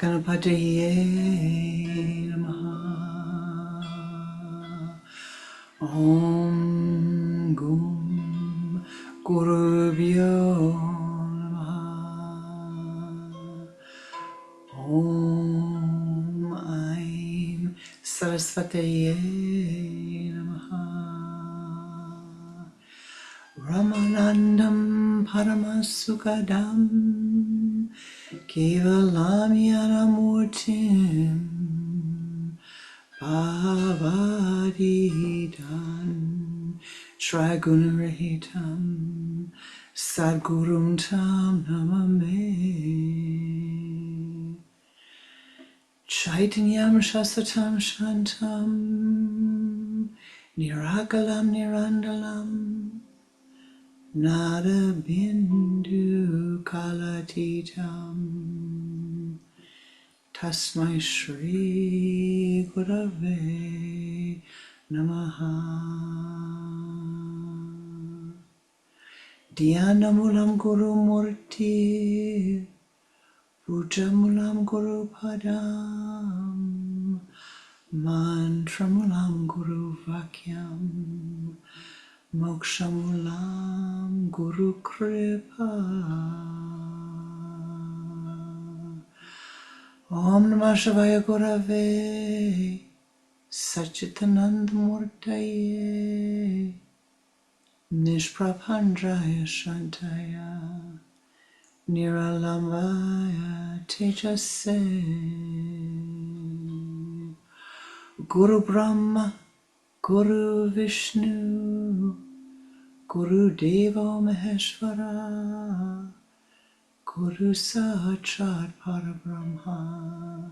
Ganapataye Namaha. Om Gum Gurubhyo Namaha. Om Aim Saraswataye Namaha. Ramanandam Paramasukadam Kevalamyanamurtim Bhavadidan Trigunarahitam Sadgurum Tam Namame Chaitanyam Shasatam Shantam Nirakalam Nirandalam Nada Bindu Kalatitam Tasmai Shri Gurave Namaha. Dhyanamulam Guru Murti Pujamulam Guru Padam Mantramulam Guru Vakyam Mokshamulam Guru Kripa. Om Namah Shivaya Gurave Satchitananda Murtaye Nishprabhandraya Shantaya Niralambaya Tejase Guru Brahma Guru Vishnu Guru Deva Maheshwara Guru Sakshat Parabrahma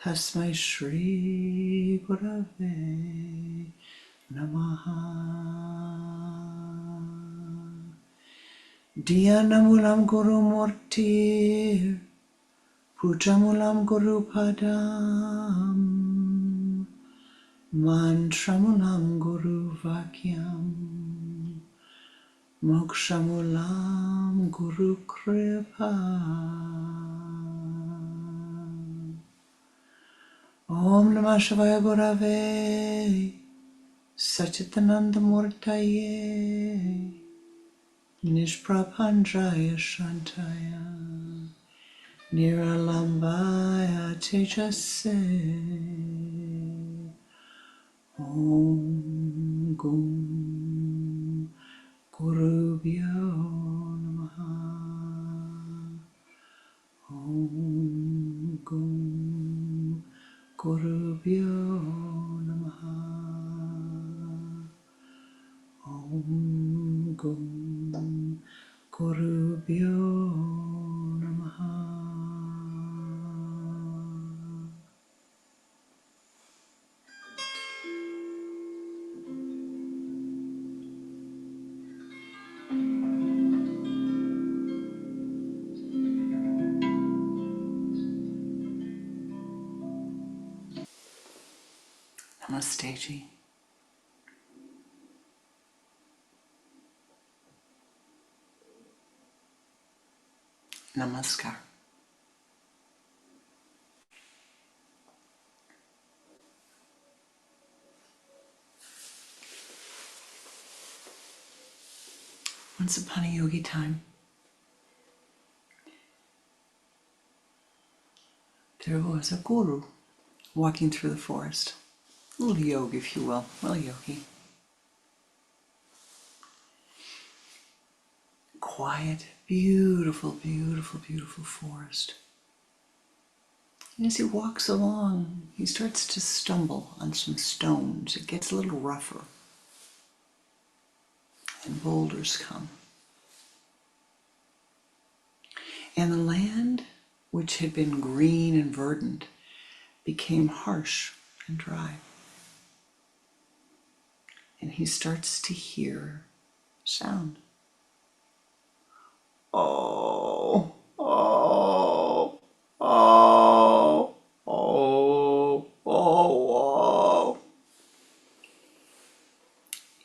Tasmai Shri Gurave Namaha. Dhyanamulam Guru Murti Pujamulam Guru Padam Mantramulam Guru Vakyam Mokshamulam Guru Kripa. Om Namah Shivaya Gurave Satchitananda Murtaye Nishprabhandraya Shantaya Niralambaya Tejase Om Gum Gurubhyo Namaha. Om Gum Gurubhyo Namaha. Om Gum Gurubhyo Namaha. Namaste Ji. Namaskar. Once upon a yogi time, there was a guru walking through the forest. A little yogi, if you will. Well, yogi. Quiet, beautiful, beautiful, beautiful forest. And as he walks along, he starts to stumble on some stones. It gets a little rougher. And boulders come. And the land, which had been green and verdant, became harsh and dry. And he starts to hear sound. Oh, oh, oh, oh, oh, oh.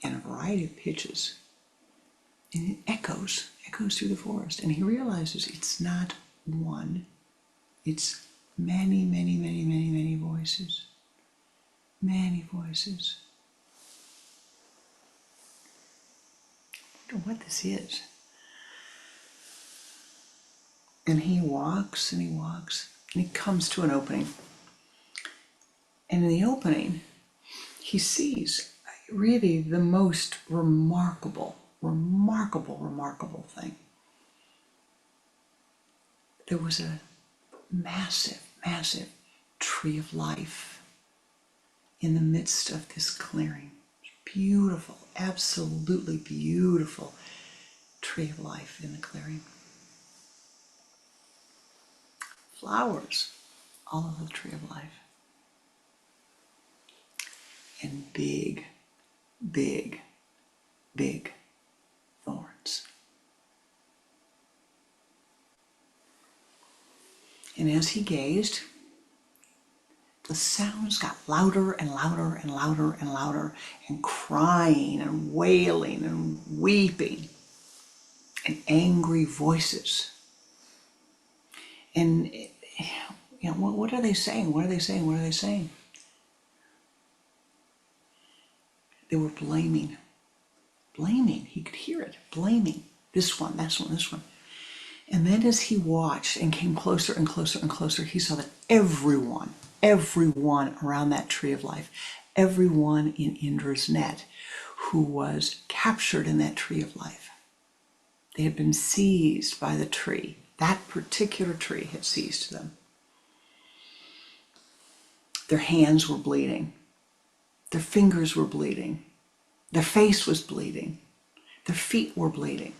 In a variety of pitches. And it echoes through the forest. And he realizes it's not one, It's many, many, many, many, many voices. Many voices. I wonder what this is. And he walks and he walks and he comes to an opening. And in the opening, he sees really the most remarkable thing. There was a massive, massive tree of life in the midst of this clearing. Beautiful, absolutely beautiful tree of life in the clearing. Flowers all over the tree of life. And big, big, big thorns. And as he gazed, the sounds got louder and louder and louder and louder, and crying and wailing and weeping and angry voices. And what are they saying? What are they saying? What are they saying? They were blaming. Blaming. He could hear it. Blaming. This one, this one, this one. And then as he watched and came closer and closer and closer, he saw that everyone around that tree of life, everyone in Indra's net who was captured in that tree of life, they had been seized by the tree. That particular tree had seized them. Their hands were bleeding. Their fingers were bleeding. Their face was bleeding. Their feet were bleeding.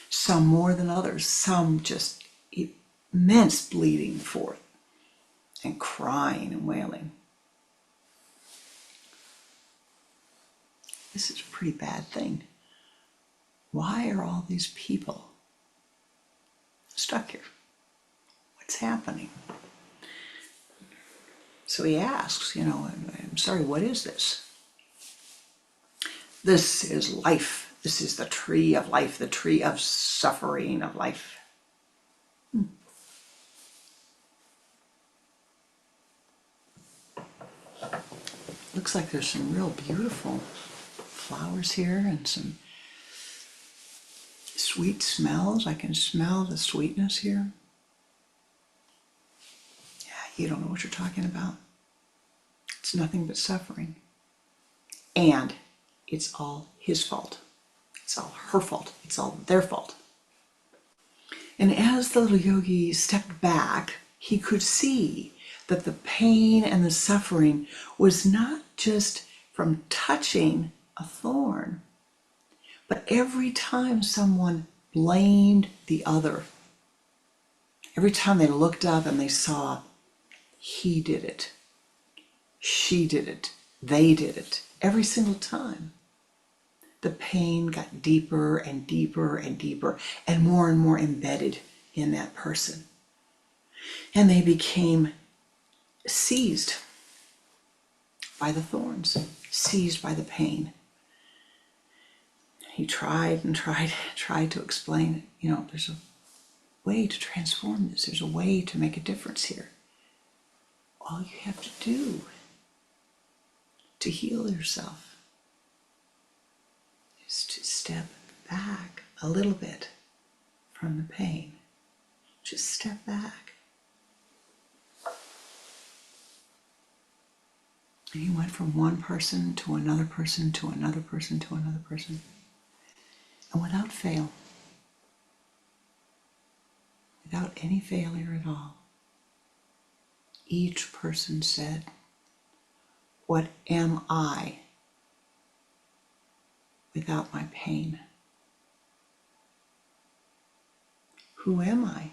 Some more than others. Some just immense bleeding forth and crying and wailing. This is a pretty bad thing. Why are all these people stuck here? What's happening? So he asks, I'm sorry, what is this? This is life. This is the tree of life, the tree of suffering of life. Looks like there's some real beautiful flowers here and some sweet smells. I can smell the sweetness here. Yeah, you don't know what you're talking about. It's nothing but suffering. And it's all his fault. It's all her fault. It's all their fault. And as the little yogi stepped back, he could see that the pain and the suffering was not just from touching a thorn, but every time someone blamed the other, every time they looked up and they saw he did it, she did it, they did it, every single time, the pain got deeper and deeper and deeper and more embedded in that person. And they became seized by the thorns, seized by the pain. He tried and tried to explain, there's a way to transform this. There's a way to make a difference here. All you have to do to heal yourself is to step back a little bit from the pain. Just step back. And he went from one person to another person to another person to another person. And without fail, without any failure at all, each person said, "What am I without my pain? Who am I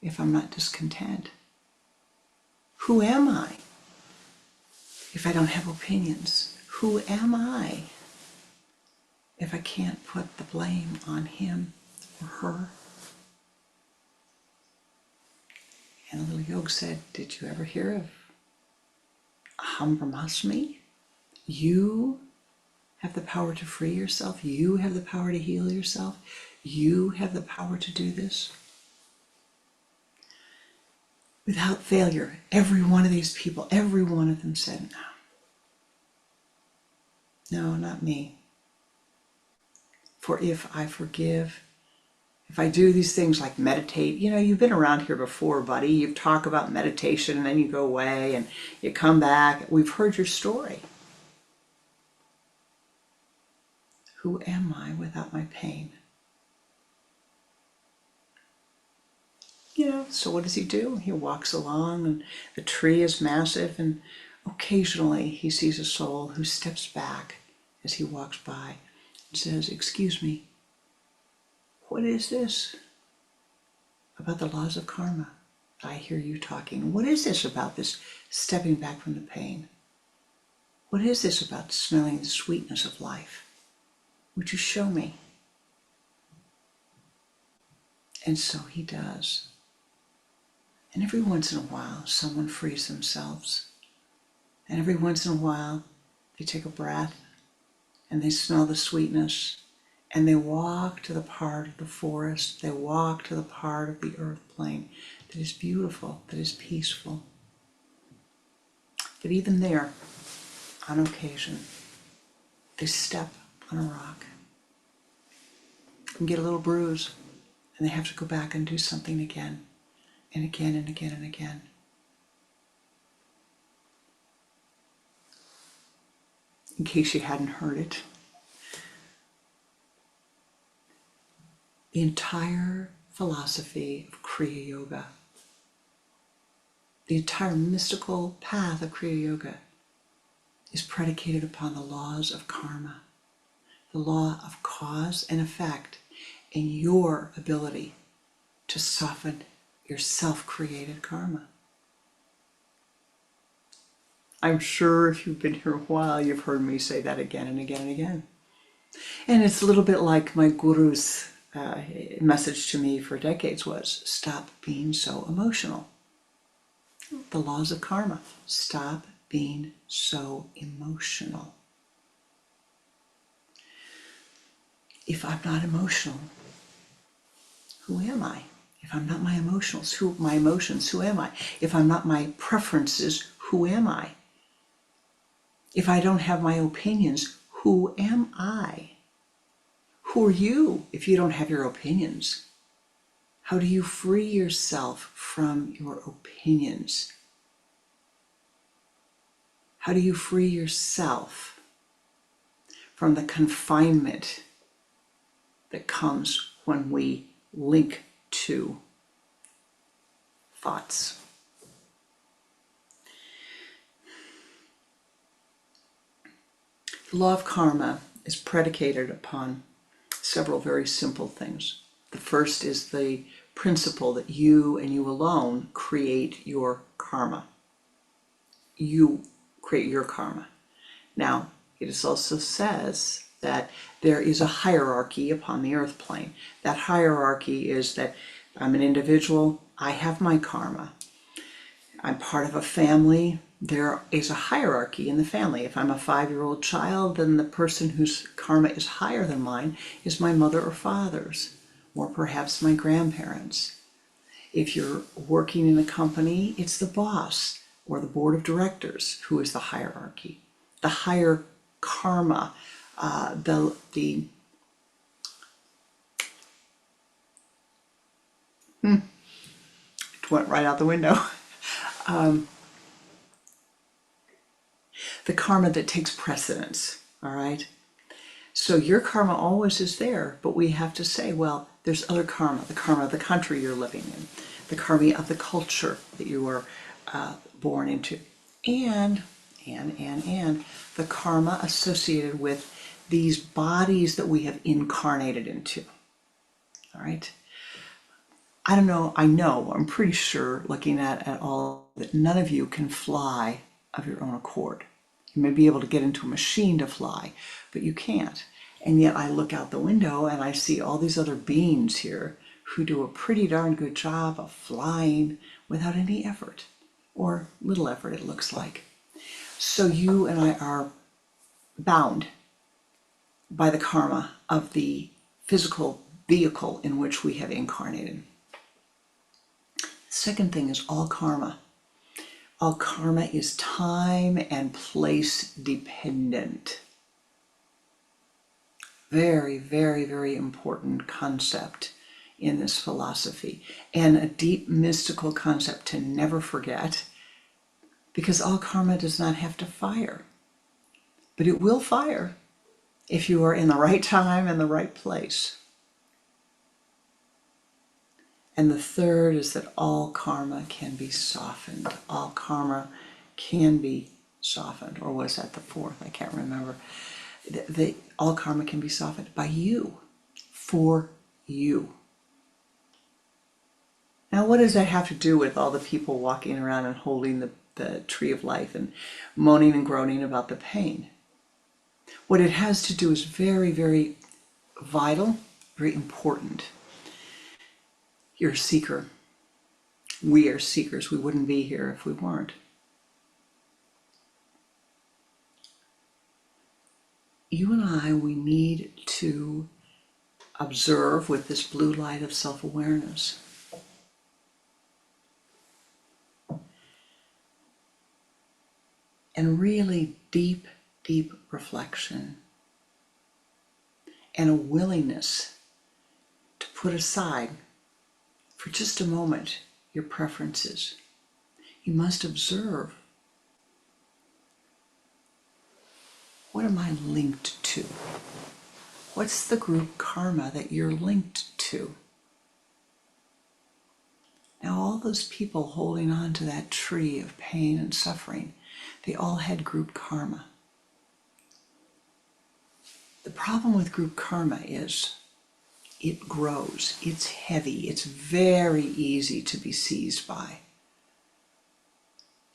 if I'm not discontent? Who am I if I don't have opinions? Who am I if I can't put the blame on him or her?" And the little yog said, "Did you ever hear of Aham Brahmasmi? You have the power to free yourself. You have the power to heal yourself. You have the power to do this." without failure. Every one of these people, every one of them said, no, not me. For if I forgive, if I do these things like meditate, you've been around here before, buddy. You've talked about meditation and then you go away and you come back. We've heard your story. Who am I without my pain? So what does he do? He walks along and the tree is massive, and occasionally he sees a soul who steps back as he walks by and says, "Excuse me, what is this about the laws of karma? I hear you talking. What is this about this stepping back from the pain? What is this about smelling the sweetness of life? Would you show me?" And so he does. And every once in a while, someone frees themselves. And every once in a while, they take a breath and they smell the sweetness, and they walk to the part of the forest, they walk to the part of the earth plane that is beautiful, that is peaceful. But even there, on occasion, they step on a rock and get a little bruise, and they have to go back and do something again and again and again and again. In case you hadn't heard it, the entire philosophy of Kriya Yoga, the entire mystical path of Kriya Yoga is predicated upon the laws of karma, the law of cause and effect, and your ability to soften your self-created karma. I'm sure if you've been here a while, you've heard me say that again and again and again. And it's a little bit like my guru's message to me for decades was, stop being so emotional. The laws of karma. Stop being so emotional. If I'm not emotional, who am I? If I'm not my emotions, who am I? If I'm not my preferences, who am I? If I don't have my opinions, who am I? Who are you if you don't have your opinions? How do you free yourself from your opinions? How do you free yourself from the confinement that comes when we link to thoughts? The law of karma is predicated upon several very simple things. The first is the principle that you and you alone create your karma. You create your karma. Now, it also says that there is a hierarchy upon the earth plane. That hierarchy is that I'm an individual, I have my karma. I'm part of a family. There is a hierarchy in the family. If I'm a 5-year-old child, then the person whose karma is higher than mine is my mother or father's, or perhaps my grandparents. If you're working in a company, it's the boss or the board of directors who is the hierarchy. The higher karma, it went right out the window. The karma that takes precedence, all right? So your karma always is there, but we have to say, well, there's other karma, the karma of the country you're living in, the karma of the culture that you were born into, and the karma associated with these bodies that we have incarnated into, all right? I'm pretty sure, looking at all, that none of you can fly of your own accord. You may be able to get into a machine to fly, but you can't. And yet I look out the window and I see all these other beings here who do a pretty darn good job of flying without any effort, or little effort it looks like. So you and I are bound by the karma of the physical vehicle in which we have incarnated. Second thing is all karma. All karma is time and place dependent. Very, very, very important concept in this philosophy, and a deep mystical concept to never forget, because all karma does not have to fire, but it will fire if you are in the right time and the right place. And the third is that all karma can be softened. All karma can be softened. Or was that the fourth? I can't remember. All karma can be softened by you, for you. Now, what does that have to do with all the people walking around and holding the tree of life and moaning and groaning about the pain? What it has to do is very, very vital, very important. You're a seeker. We are seekers. We wouldn't be here if we weren't. You and I, we need to observe with this blue light of self-awareness. And really deep, deep reflection and a willingness to put aside for just a moment your preferences. You must observe, what am I linked to? What's the group karma that you're linked to? Now, all those people holding on to that tree of pain and suffering, they all had group karma. The problem with group karma is it grows, it's heavy, it's very easy to be seized by.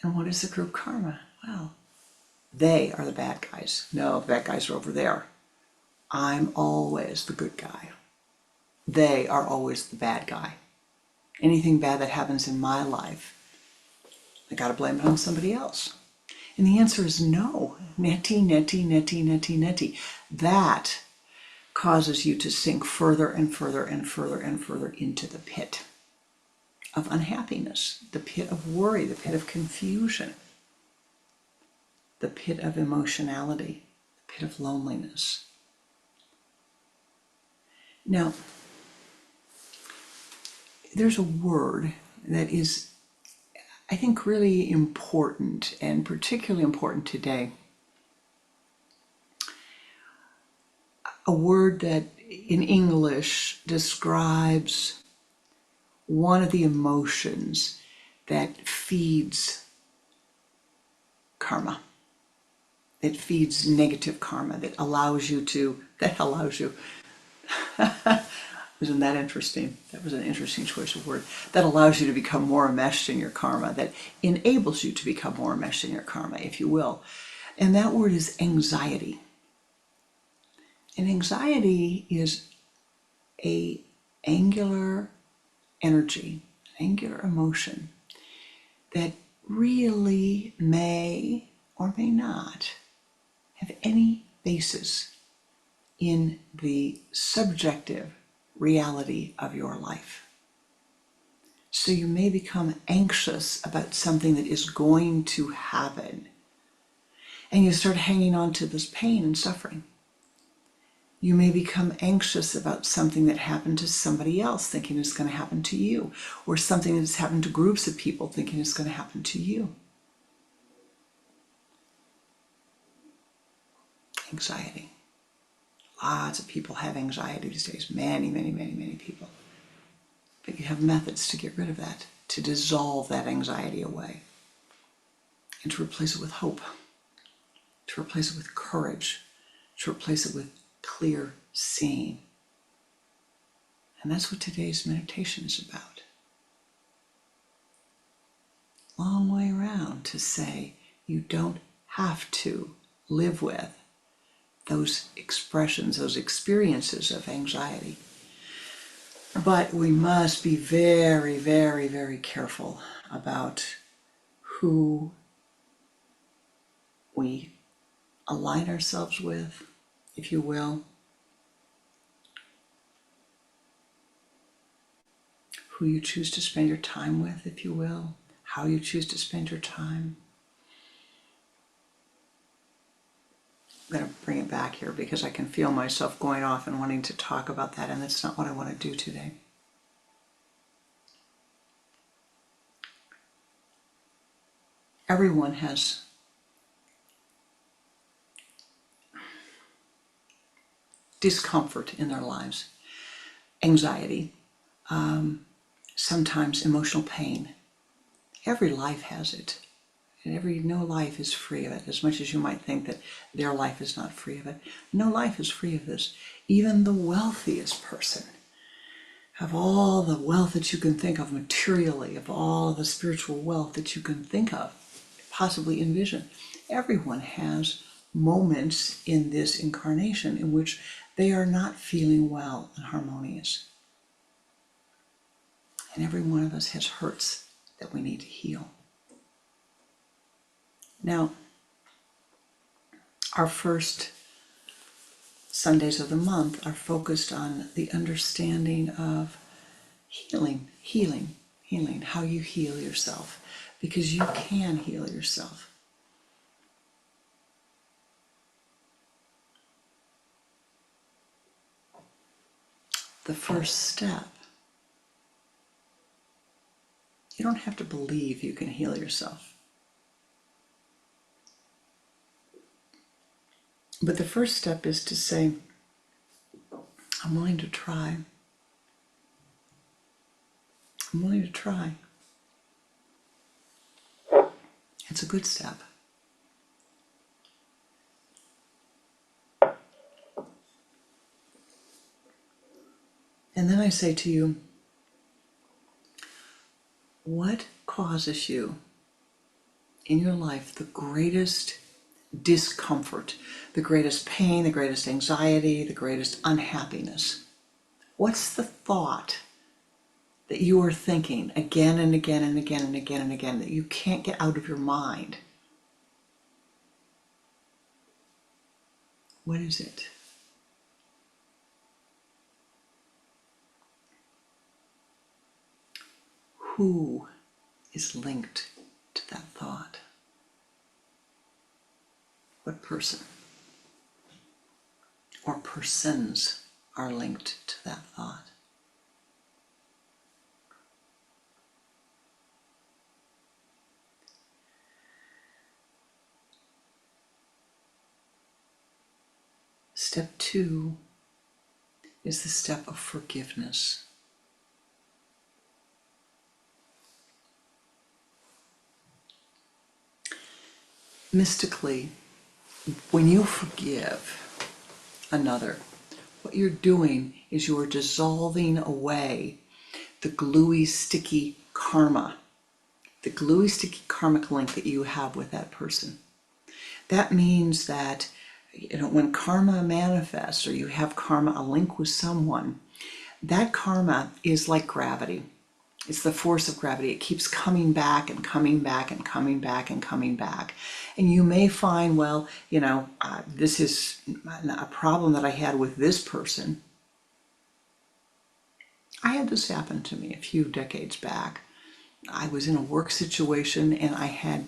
And what is the group karma? Well, they are the bad guys. No, the bad guys are over there. I'm always the good guy. They are always the bad guy. Anything bad that happens in my life, I gotta blame it on somebody else. And the answer is no. Neti, neti, neti, neti, neti. That causes you to sink further and further and further and further into the pit of unhappiness, the pit of worry, the pit of confusion, the pit of emotionality, the pit of loneliness. Now, there's a word that is, I think, really important, and particularly important today. A word that in English describes one of the emotions that feeds karma. It feeds negative karma, that allows you. Isn't that interesting? That was an interesting choice of word. That allows you to become more enmeshed in your karma, that enables you to become more enmeshed in your karma, if you will. And that word is anxiety. And anxiety is an angular energy, an angular emotion that really may or may not have any basis in the subjective reality of your life. So you may become anxious about something that is going to happen, and you start hanging on to this pain and suffering. You may become anxious about something that happened to somebody else, thinking it's going to happen to you, or something that's happened to groups of people, thinking it's going to happen to you. Anxiety. Lots of people have anxiety these days. Many, many, many, many people. But you have methods to get rid of that, to dissolve that anxiety away, and to replace it with hope, to replace it with courage, to replace it with clear seeing. And that's what today's meditation is about. Long way around to say you don't have to live with those expressions, those experiences of anxiety. But we must be very, very, very careful about who we align ourselves with, if you will, who you choose to spend your time with, if you will, how you choose to spend your time. I'm going to bring it back here because I can feel myself going off and wanting to talk about that, and that's not what I want to do today. Everyone has discomfort in their lives, anxiety, sometimes emotional pain. Every life has it. And no life is free of it, as much as you might think that their life is not free of it. No life is free of this. Even the wealthiest person, of all the wealth that you can think of materially, of all the spiritual wealth that you can think of, possibly envision, everyone has moments in this incarnation in which they are not feeling well and harmonious. And every one of us has hurts that we need to heal. Now, our first Sundays of the month are focused on the understanding of healing, how you heal yourself, because you can heal yourself. The first step, you don't have to believe you can heal yourself. But the first step is to say, I'm willing to try. I'm willing to try. It's a good step. And then I say to you, what causes you in your life the greatest discomfort, the greatest pain, the greatest anxiety, the greatest unhappiness? What's the thought that you are thinking again and again and again and again and again that you can't get out of your mind? What is it? Who is linked to that thought? What person or persons are linked to that thought? Step 2 is the step of forgiveness. Mystically, when you forgive another, what you're doing is you're dissolving away the gluey, sticky karma, the gluey, sticky karmic link that you have with that person. That means that, when karma manifests or you have karma, a link with someone, that karma is like gravity. It's the force of gravity. It keeps coming back and coming back and coming back and coming back. And you may find, well, this is a problem that I had with this person. I had this happen to me a few decades back. I was in a work situation and I had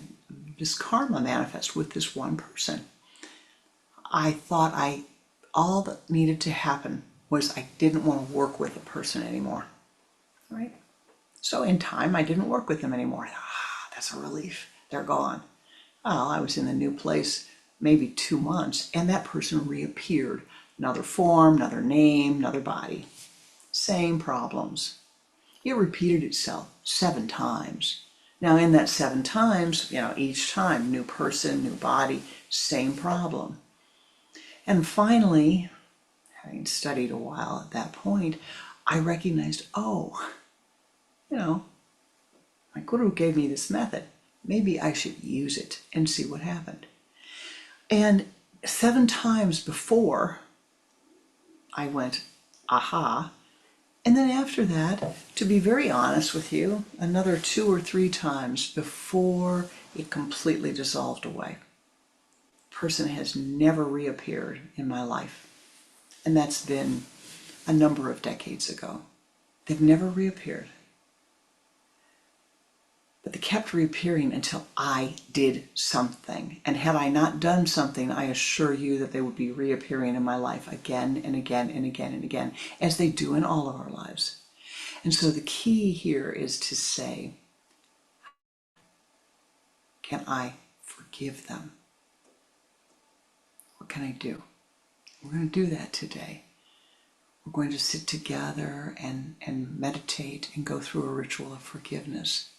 this karma manifest with this one person. I thought all that needed to happen was I didn't want to work with the person anymore, right? So in time, I didn't work with them anymore. That's a relief. They're gone. Well, I was in the new place maybe 2 months, and that person reappeared. Another form, another name, another body. Same problems. It repeated itself 7 times. Now, in that 7 times, each time, new person, new body, same problem. And finally, having studied a while at that point, I recognized, my guru gave me this method. Maybe I should use it and see what happened. And 7 times before, I went, aha. And then after that, to be very honest with you, another 2 or 3 times before it completely dissolved away. Person has never reappeared in my life. And that's been a number of decades ago. They've never reappeared. they kept reappearing until I did something. And had I not done something, I assure you that they would be reappearing in my life again and again and again and again, as they do in all of our lives. And so the key here is to say, can I forgive them? What can I do? We're going to do that today. We're going to sit together and meditate and go through a ritual of forgiveness.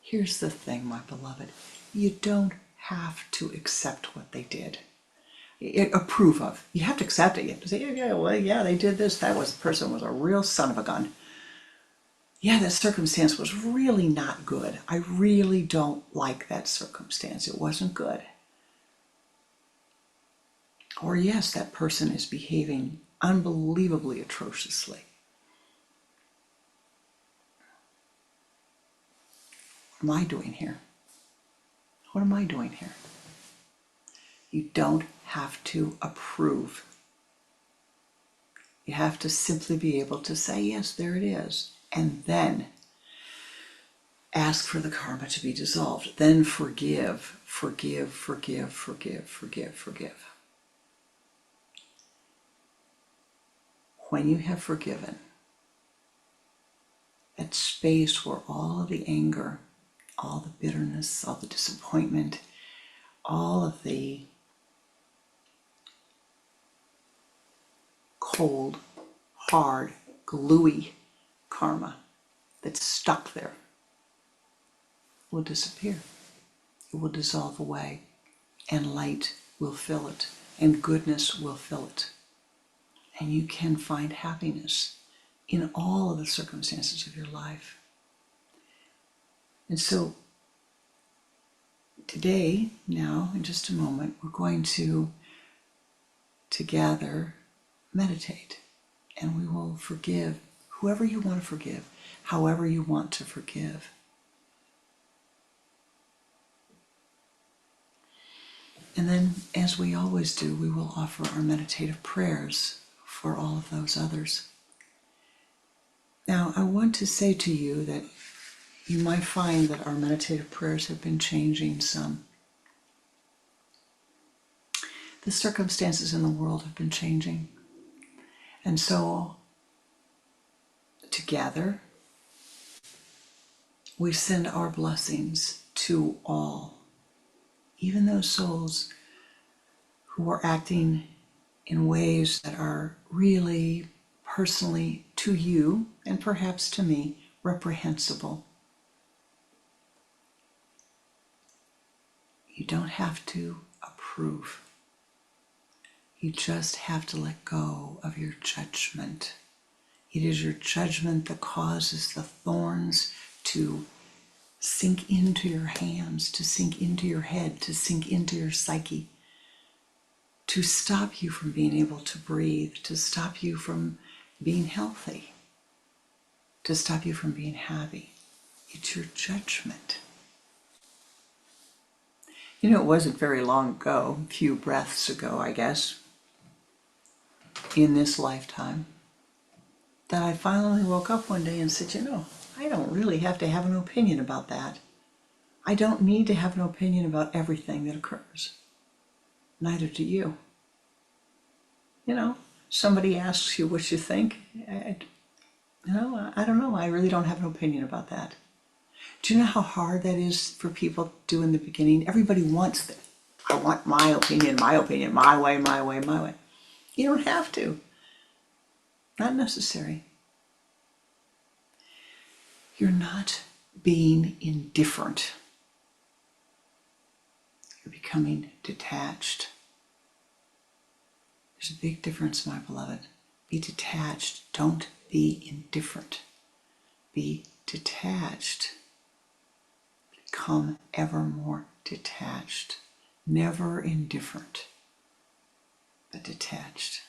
Here's the thing, my beloved. You don't have to accept what they did. Approve of. You have to accept it. You have to say, yeah, they did this. That person was a real son of a gun. Yeah, that circumstance was really not good. I really don't like that circumstance. It wasn't good. Or yes, that person is behaving unbelievably atrociously. What am I doing here? What am I doing here? You don't have to approve. You have to simply be able to say, yes, there it is. And then ask for the karma to be dissolved. Then forgive, forgive, forgive, forgive, forgive, forgive. When you have forgiven, that space where all the anger, all the bitterness, all the disappointment, all of the cold, hard, gluey karma that's stuck there will disappear. It will dissolve away, and light will fill it, and goodness will fill it. And you can find happiness in all of the circumstances of your life. And so today, now, in just a moment, we're going to together meditate, and we will forgive whoever you want to forgive, however you want to forgive. And then, as we always do, we will offer our meditative prayers for all of those others. Now, I want to say to you that you might find that our meditative prayers have been changing some. The circumstances in the world have been changing. And so, together, we send our blessings to all, even those souls who are acting in ways that are really personally to you, and perhaps to me, reprehensible. You don't have to approve. You just have to let go of your judgment. It is your judgment that causes the thorns to sink into your hands, to sink into your head, to sink into your psyche, to stop you from being able to breathe, to stop you from being healthy, to stop you from being happy. It's your judgment. You know, it wasn't very long ago, a few breaths ago, I guess, in this lifetime, that I finally woke up one day and said, you know, I don't really have to have an opinion about that. I don't need to have an opinion about everything that occurs. Neither do you. You know, somebody asks you what you think. I don't know. I really don't have an opinion about that. Do you know how hard that is for people to do in the beginning? Everybody wants that. I want my opinion, my way, my way, my way. You don't have to. Not necessary. You're not being indifferent. You're becoming detached. There's a big difference, my beloved. Be detached. Don't be indifferent. Be detached. Become ever more detached. Never indifferent, but detached.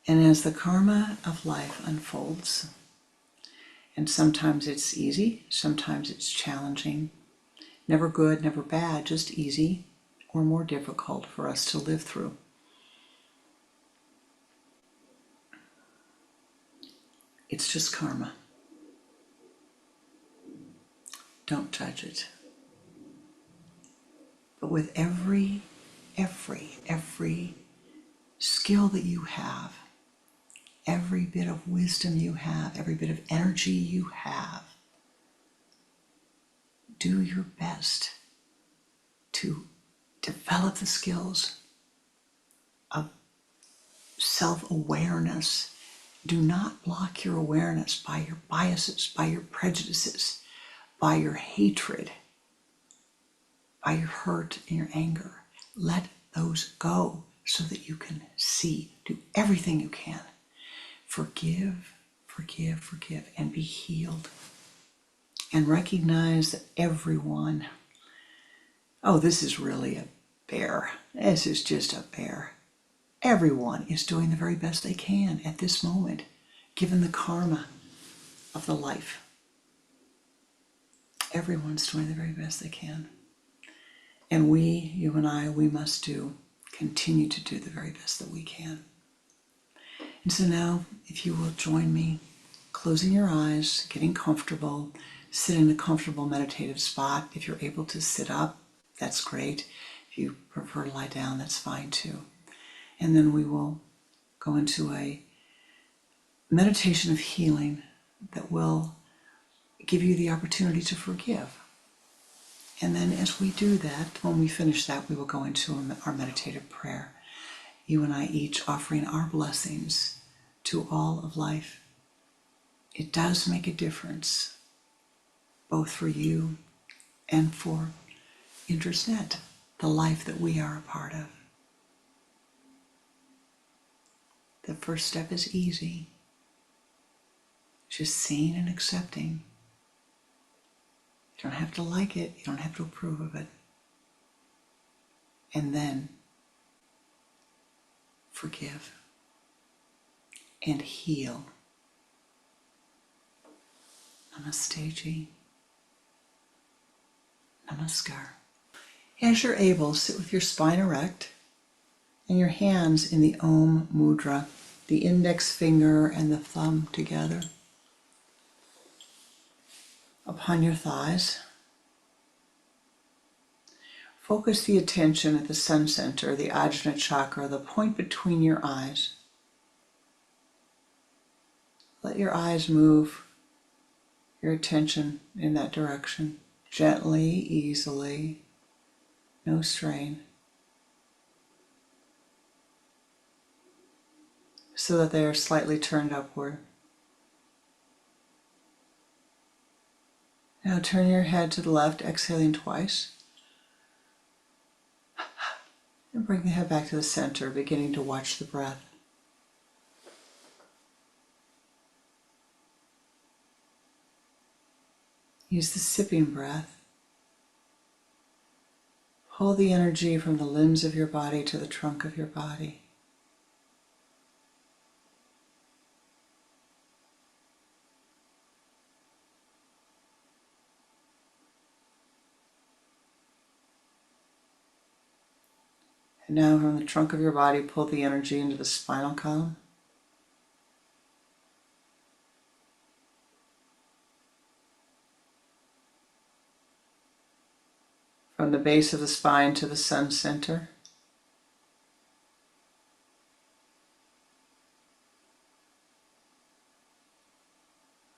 And as the karma of life unfolds, And sometimes it's easy, sometimes it's challenging. Never good, never bad, just easy or more difficult for us to live through. It's just karma. Don't judge it. But with every skill that you have, every bit of wisdom you have, every bit of energy you have, do your best to develop the skills of self-awareness. Do not block your awareness by your biases, by your prejudices, by your hatred, by your hurt and your anger. Let those go so that you can see. Do everything you can. Forgive, forgive, forgive, and be healed. And recognize that everyone, oh, this is really a bear. This is just a bear. Everyone is doing the very best they can at this moment, given the karma of the life. Everyone's doing the very best they can. And we, you and I, we must continue to do the very best that we can. And so now, if you will join me, closing your eyes, getting comfortable, sit in a comfortable meditative spot. If you're able to sit up, that's great. If you prefer to lie down, that's fine too. And then we will go into a meditation of healing that will give you the opportunity to forgive. And then as we do that, when we finish that, we will go into our meditative prayer. You and I each offering our blessings to all of life. It does make a difference, both for you and for IntersNet, the life that we are a part of. The first step is easy. Just seeing and accepting. You don't have to like it. You don't have to approve of it. And then forgive and heal. Namaste Ji. Namaskar. As you're able, sit with your spine erect and your hands in the Om Mudra, the index finger and the thumb together upon your thighs. Focus the attention at the sun center, the Ajna chakra, the point between your eyes. Let your eyes move your attention in that direction, gently, easily, no strain, so that they are slightly turned upward. Now turn your head to the left, exhaling twice. And bring the head back to the center, beginning to watch the breath. Use the sipping breath. Pull the energy from the limbs of your body to the trunk of your body. And now from the trunk of your body, pull the energy into the spinal column. From the base of the spine to the sun center.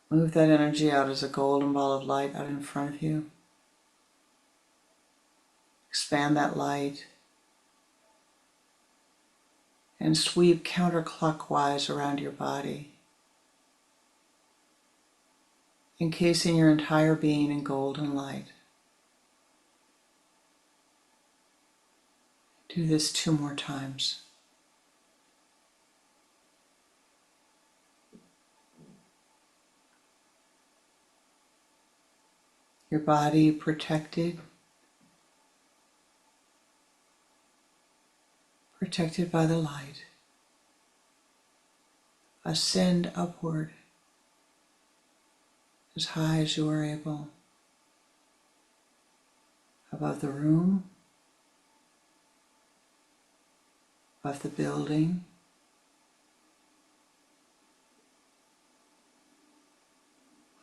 Move that energy out as a golden ball of light out in front of you. Expand that light and sweep counterclockwise around your body, encasing your entire being in golden light. Do this 2 more times. Your body protected by the light. Ascend upward as high as you are able, above the room, above the building,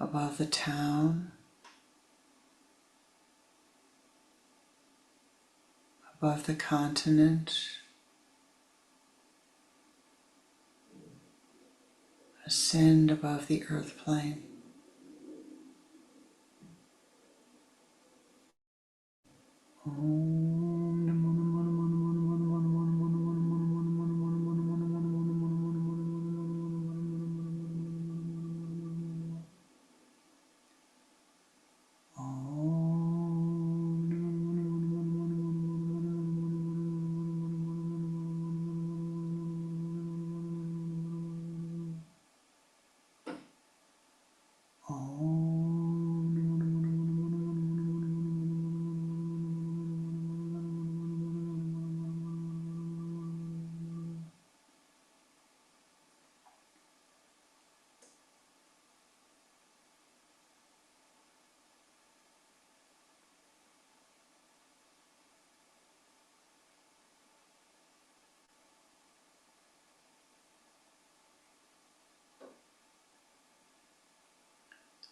above the town, above the continent. Ascend above the earth plane. Om Namo Namo Namo Namo Namo Namo Namo Namo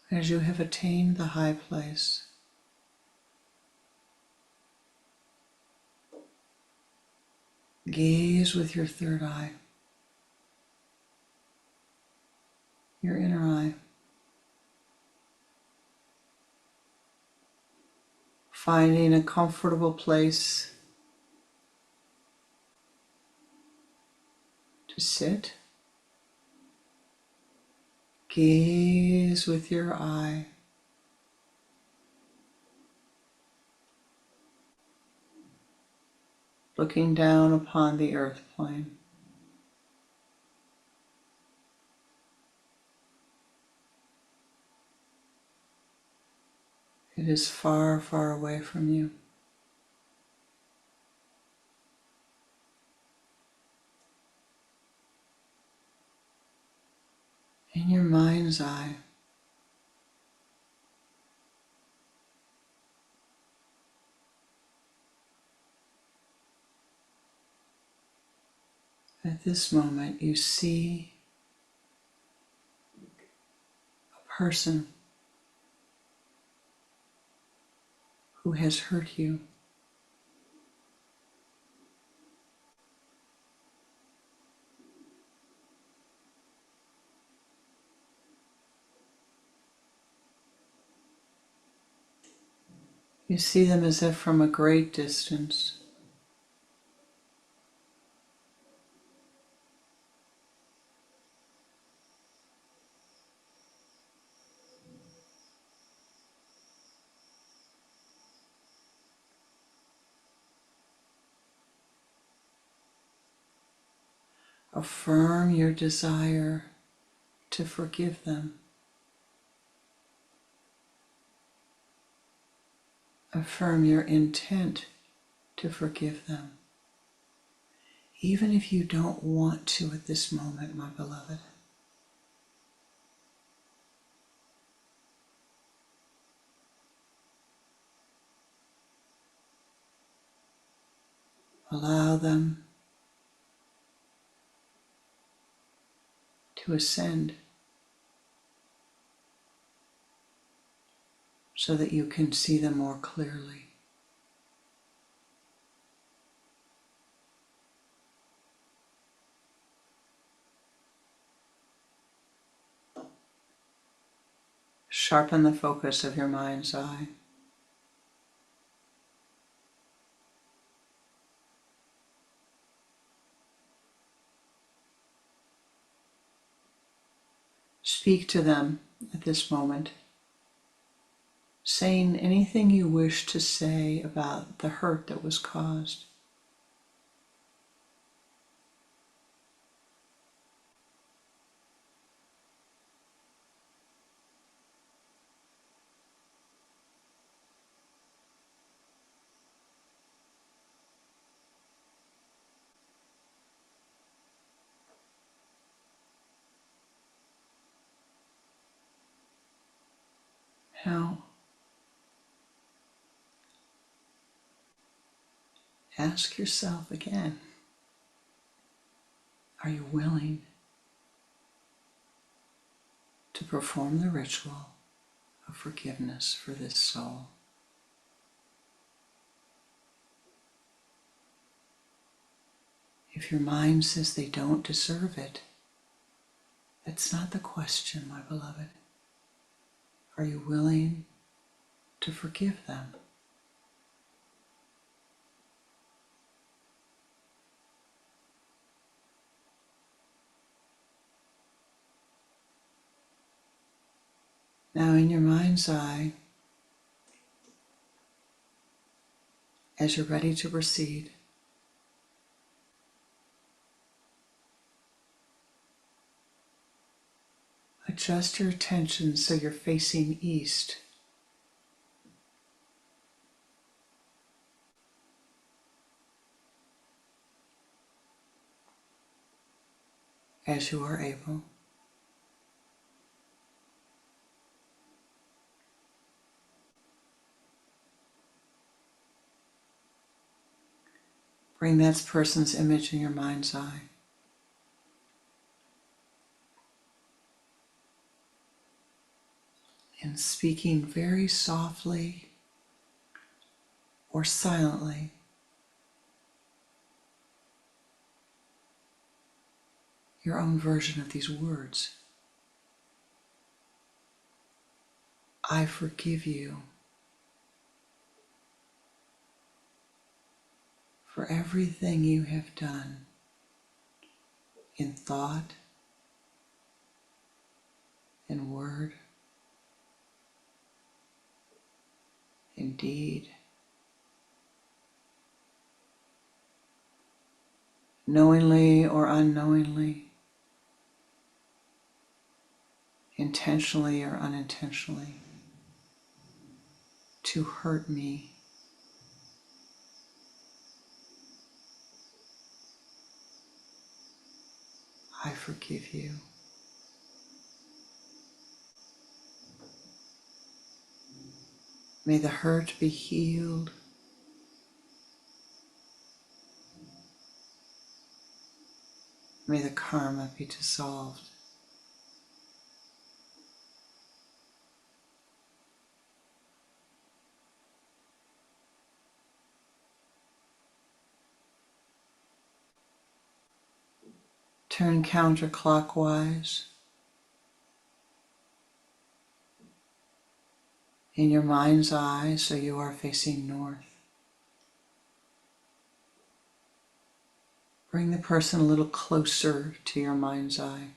As you have attained the high place, gaze with your third eye, your inner eye, finding a comfortable place to sit. Gaze with your eye. Looking down upon the earth plane. It is far, far away from you. In your mind's eye, at this moment you see a person who has hurt you. You see them as if from a great distance. Affirm your desire to forgive them. Affirm your intent to forgive them, even if you don't want to at this moment, my beloved. Allow them to ascend so that you can see them more clearly. Sharpen the focus of your mind's eye. Speak to them at this moment, saying anything you wish to say about the hurt that was caused. Now, ask yourself again, are you willing to perform the ritual of forgiveness for this soul? If your mind says they don't deserve it, that's not the question, my beloved. Are you willing to forgive them? Now, in your mind's eye, as you're ready to proceed, adjust your attention so you're facing east. As you are able. Bring that person's image in your mind's eye. And speaking very softly or silently, your own version of these words. I forgive you for everything you have done in thought, in word, in deed, knowingly or unknowingly, intentionally or unintentionally, to hurt me. I forgive you. May the hurt be healed. May the karma be dissolved. Turn counterclockwise in your mind's eye so you are facing north. Bring the person a little closer to your mind's eye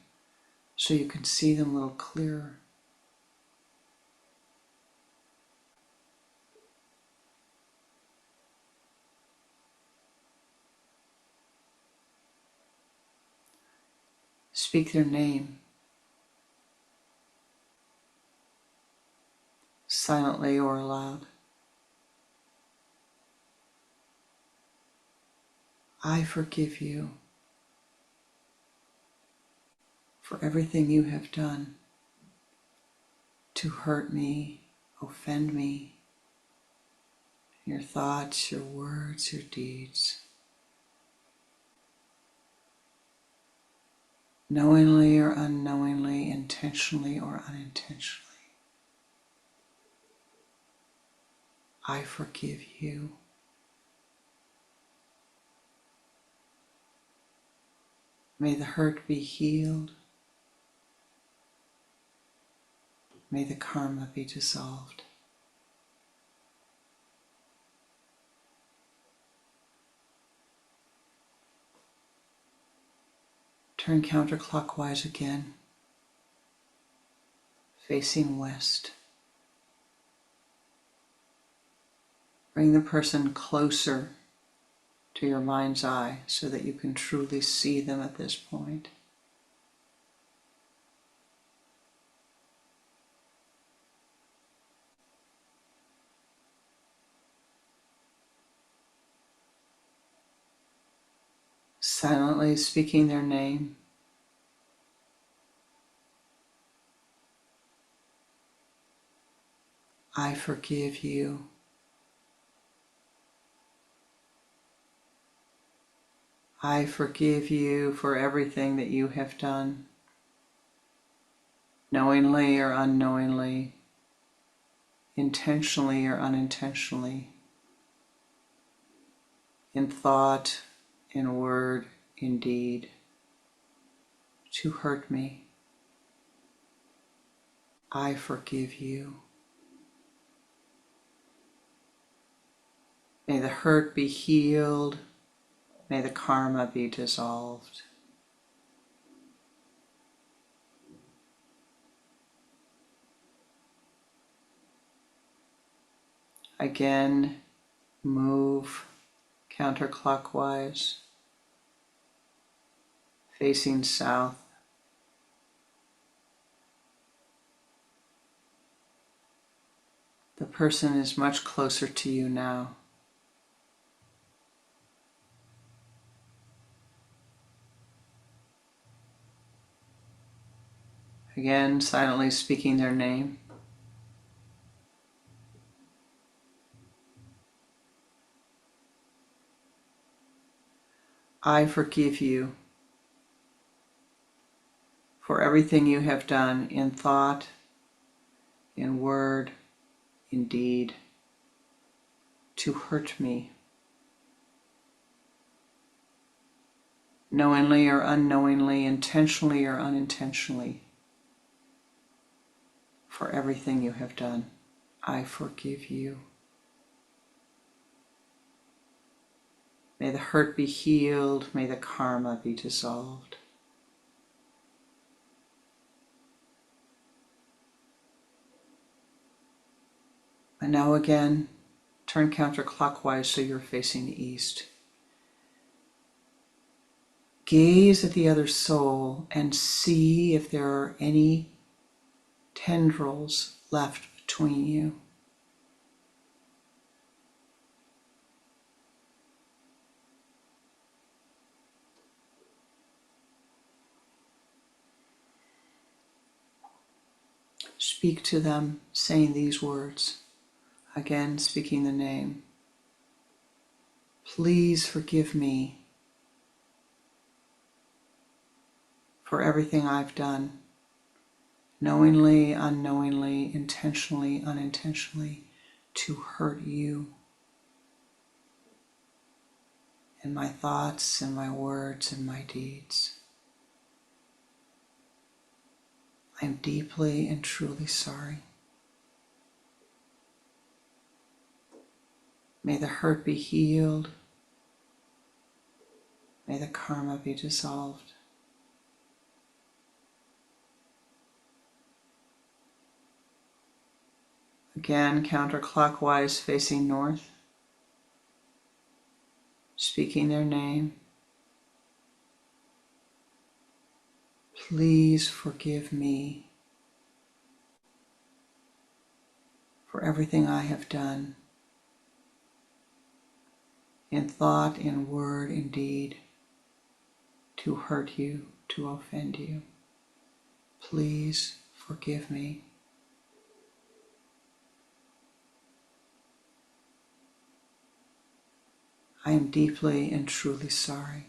so you can see them a little clearer. Speak their name silently or aloud. I forgive you for everything you have done to hurt me, offend me, your thoughts, your words, your deeds. Knowingly or unknowingly, intentionally or unintentionally. I forgive you. May the hurt be healed. May the karma be dissolved. Turn counterclockwise again, facing west. Bring the person closer to your mind's eye so that you can truly see them at this point. Silently speaking their name. I forgive you. I forgive you for everything that you have done, knowingly or unknowingly, intentionally or unintentionally, in thought, in word, in deed, to hurt me. I forgive you. May the hurt be healed. May the karma be dissolved. Again, move counterclockwise, facing south. The person is much closer to you now. Again, silently speaking their name. I forgive you for everything you have done in thought, in word, in deed, to hurt me, knowingly or unknowingly, intentionally or unintentionally, for everything you have done. I forgive you. May the hurt be healed. May the karma be dissolved. And now again, turn counterclockwise so you're facing east. Gaze at the other soul and see if there are any tendrils left between you. Speak to them, saying these words. Again, speaking the name. Please forgive me for everything I've done, knowingly, unknowingly, intentionally, unintentionally, to hurt you in my thoughts, in my words, in my deeds. I am deeply and truly sorry. May the hurt be healed. May the karma be dissolved. Again, counterclockwise, facing north, speaking their name. Please forgive me for everything I have done, in thought, in word, in deed, to hurt you, to offend you. Please forgive me. I am deeply and truly sorry.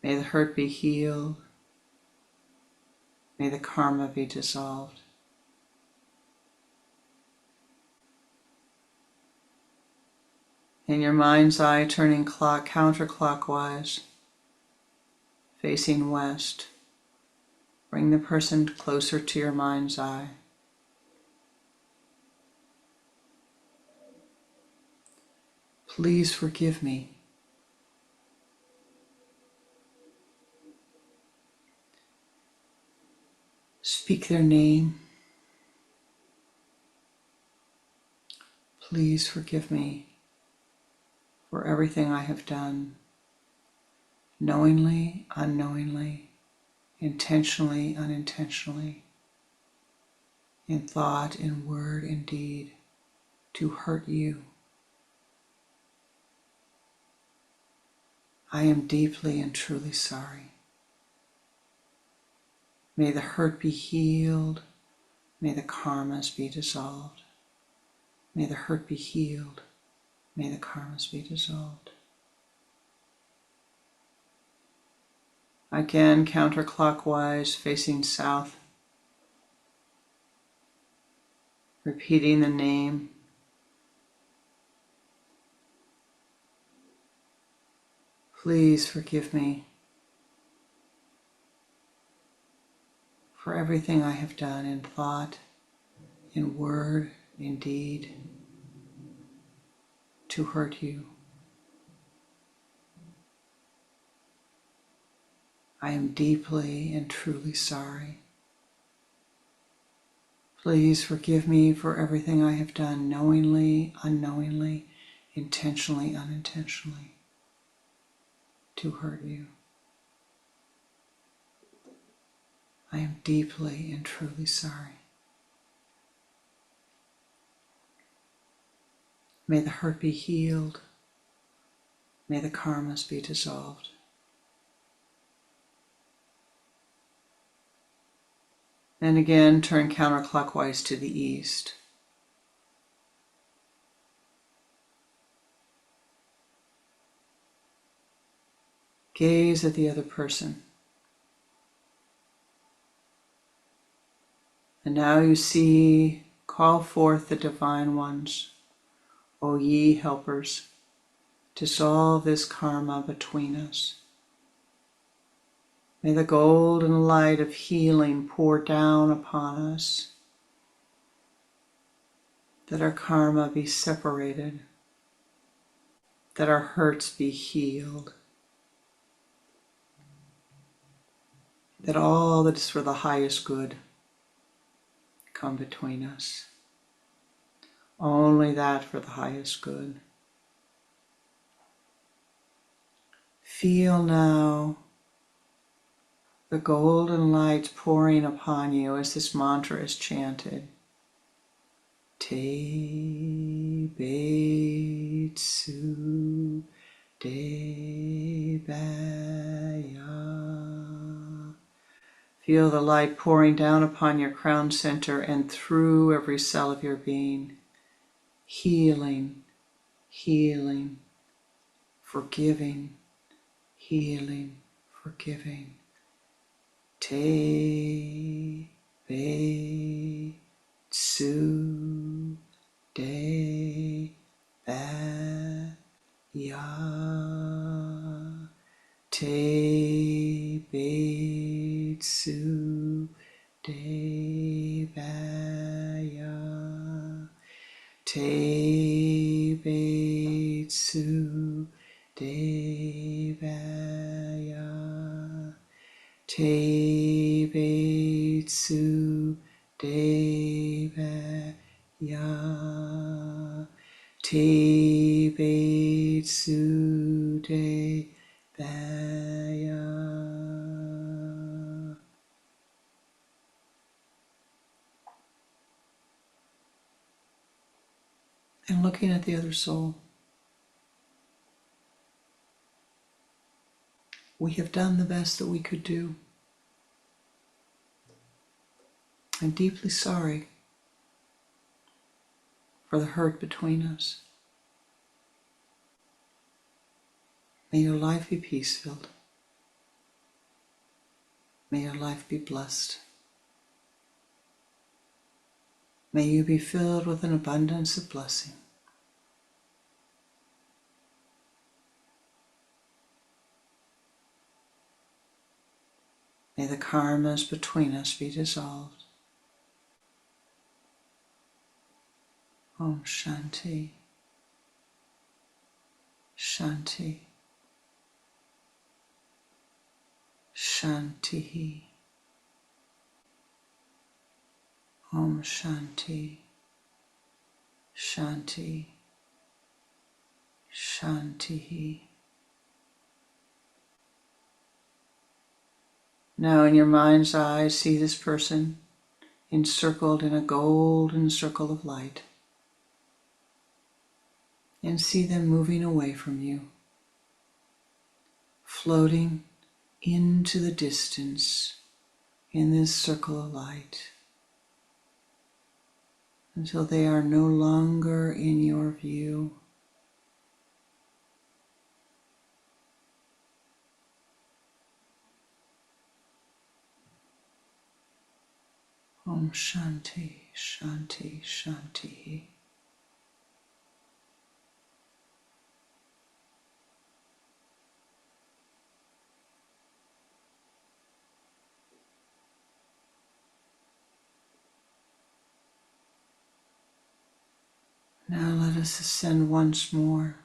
May the hurt be healed. May the karma be dissolved. In your mind's eye, turning counterclockwise, facing west, bring the person closer to your mind's eye. Please forgive me. Speak their name. Please forgive me for everything I have done, knowingly, unknowingly, intentionally, unintentionally, in thought, in word, in deed, to hurt you. I am deeply and truly sorry. May the hurt be healed. May the karmas be dissolved. May the hurt be healed. May the karmas be dissolved. Again, counterclockwise, facing south. Repeating the name. Please forgive me for everything I have done in thought, in word, in deed, to hurt you. I am deeply and truly sorry. Please forgive me for everything I have done knowingly, unknowingly, intentionally, unintentionally, to hurt you. I am deeply and truly sorry. May the hurt be healed. May the karmas be dissolved. And again, turn counterclockwise to the east. Gaze at the other person. And now you see, call forth the divine ones, O ye helpers, dissolve this karma between us. May the golden light of healing pour down upon us, that our karma be separated, that our hurts be healed, that all that is for the highest good come between us. Only that for the highest good. Feel now the golden light pouring upon you as this mantra is chanted. Te Betsu Debaya. Feel the light pouring down upon your crown center and through every cell of your being. Healing, healing, forgiving, healing, forgiving. Te Betsu Debaya. Te Betsu Debaya. Te Betsu Debaya. Te Betsu Debaya. Te Betsu Debaya. And looking at the other soul, we have done the best that we could do. I'm deeply sorry for the hurt between us. May your life be peace-filled. May your life be blessed. May you be filled with an abundance of blessing. May the karmas between us be dissolved. Om Shanti, Shanti, Shanti. Om Shanti, Shanti, Shanti. Now in your mind's eye, see this person encircled in a golden circle of light. And see them moving away from you, floating into the distance, in this circle of light until they are no longer in your view. Om Shanti, Shanti, Shanti. Now let us ascend once more.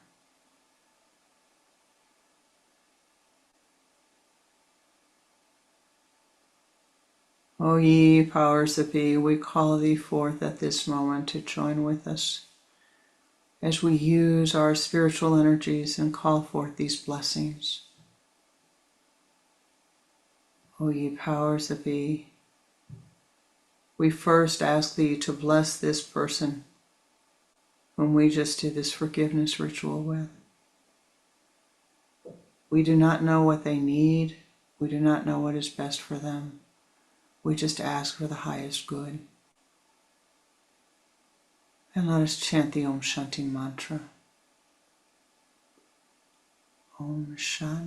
O ye powers that be, we call thee forth at this moment to join with us as we use our spiritual energies and call forth these blessings. O ye powers that be, we first ask thee to bless this person whom we just did this forgiveness ritual with. We do not know what they need. We do not know what is best for them. We just ask for the highest good. And let us chant the Om Shanti mantra. Om Shanti,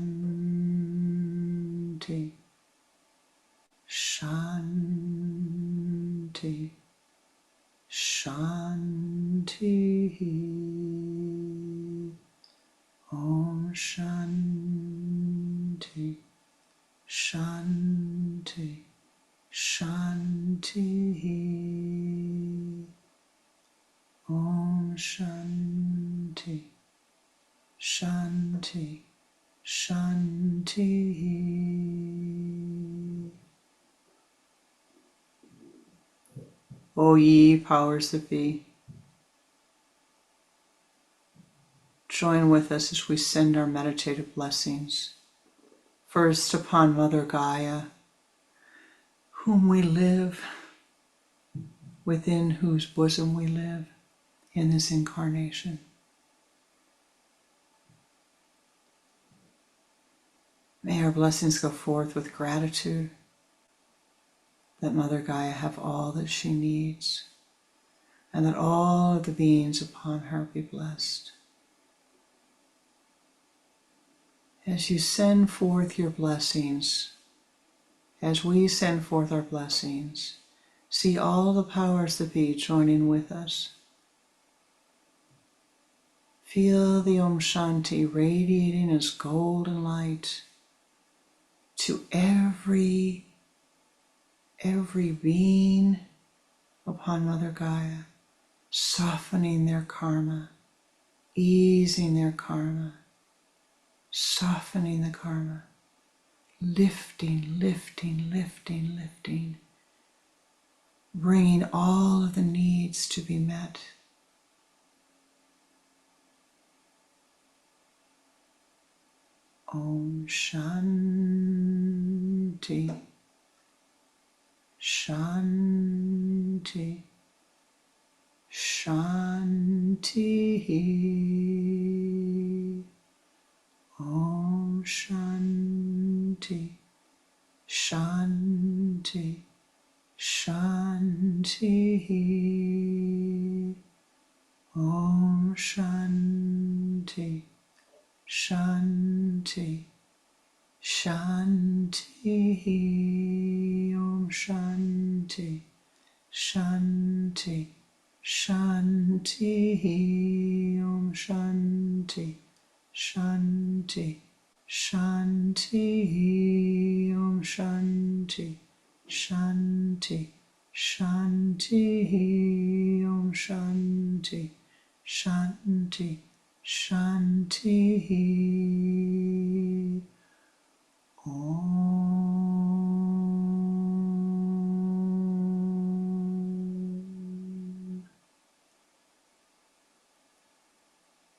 Shanti, Shanti. Om Shanti, Shanti, Shanti. Om Shanti, Shanti, Shanti. O ye powers that be, join with us as we send our meditative blessings. First upon Mother Gaia, whom we live, within whose bosom we live in this incarnation. May our blessings go forth with gratitude that Mother Gaia have all that she needs and that all of the beings upon her be blessed. As you send forth your blessings, as we send forth our blessings, see all the powers that be joining with us. Feel the Om Shanti radiating as golden light to every being upon Mother Gaia, softening their karma, easing their karma, softening the karma, lifting, lifting, lifting, lifting, bringing all of the needs to be met. Om Shanti, Shanti, Shanti. Om Shanti, Shanti, Shanti. Om Shanti, Shanti, Shanti. Om Shanti, Shanti, Shanti. Om Shanti, Shanti, Shanti. Om Shanti, Shanti, Shanti. Om Shanti, Shanti, Shanti. Om.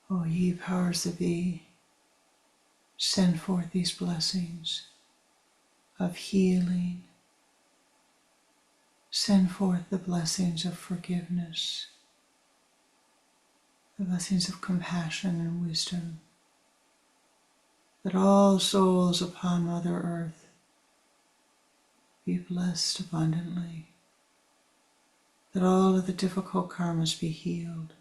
O ye powers that be, send forth these blessings of healing. Send forth the blessings of forgiveness, the blessings of compassion and wisdom, that all souls upon Mother Earth be blessed abundantly, that all of the difficult karmas be healed.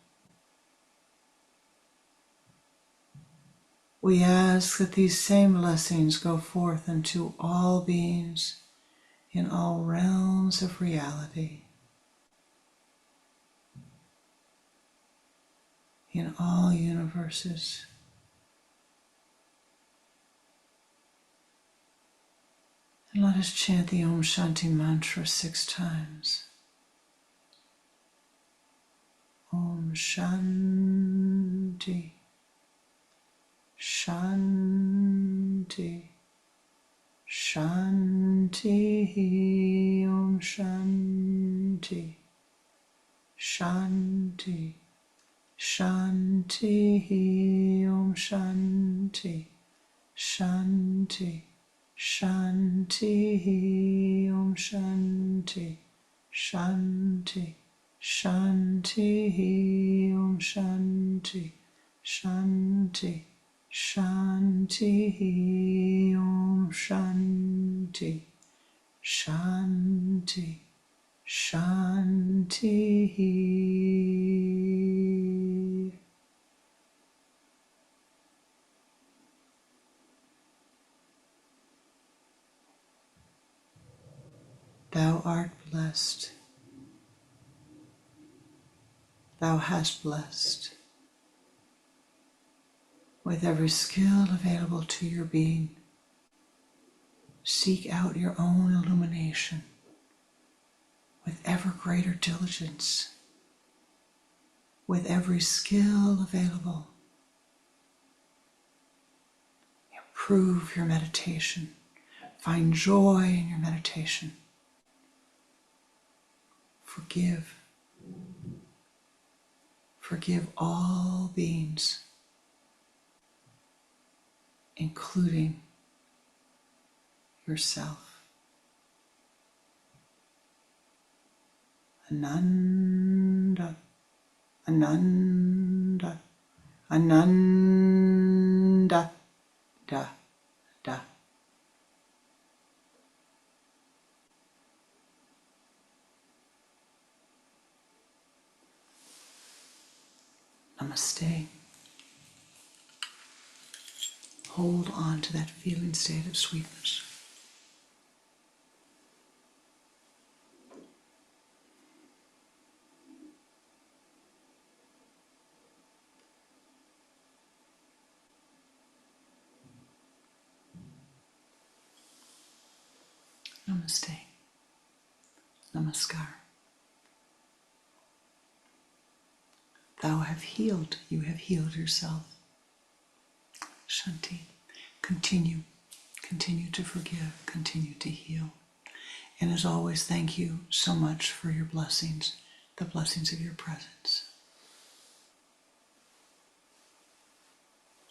We ask that these same blessings go forth into all beings in all realms of reality, in all universes. And let us chant the Om Shanti mantra 6 times. Om Shanti, Shanti, Shanti, Om Shanti, Shanti, Shanti, Om Shanti, Shanti, Shanti, Om Shanti, Shanti, Shanti, Om Shanti, Shanti, Shanti, Om Shanti, Shanti, Shanti. Thou art blessed. Thou hast blessed with every skill available to your being. Seek out your own illumination with ever greater diligence, with every skill available. Improve your meditation. Find joy in your meditation. Forgive. Forgive all beings, including yourself. Ananda, Ananda, Ananda, da, da. Namaste. Hold on to that feeling state of sweetness. Namaste. Namaskar. Thou have healed. You have healed yourself. Shanti. Continue to forgive, continue to heal. And as always, thank you so much for your blessings, the blessings of your presence.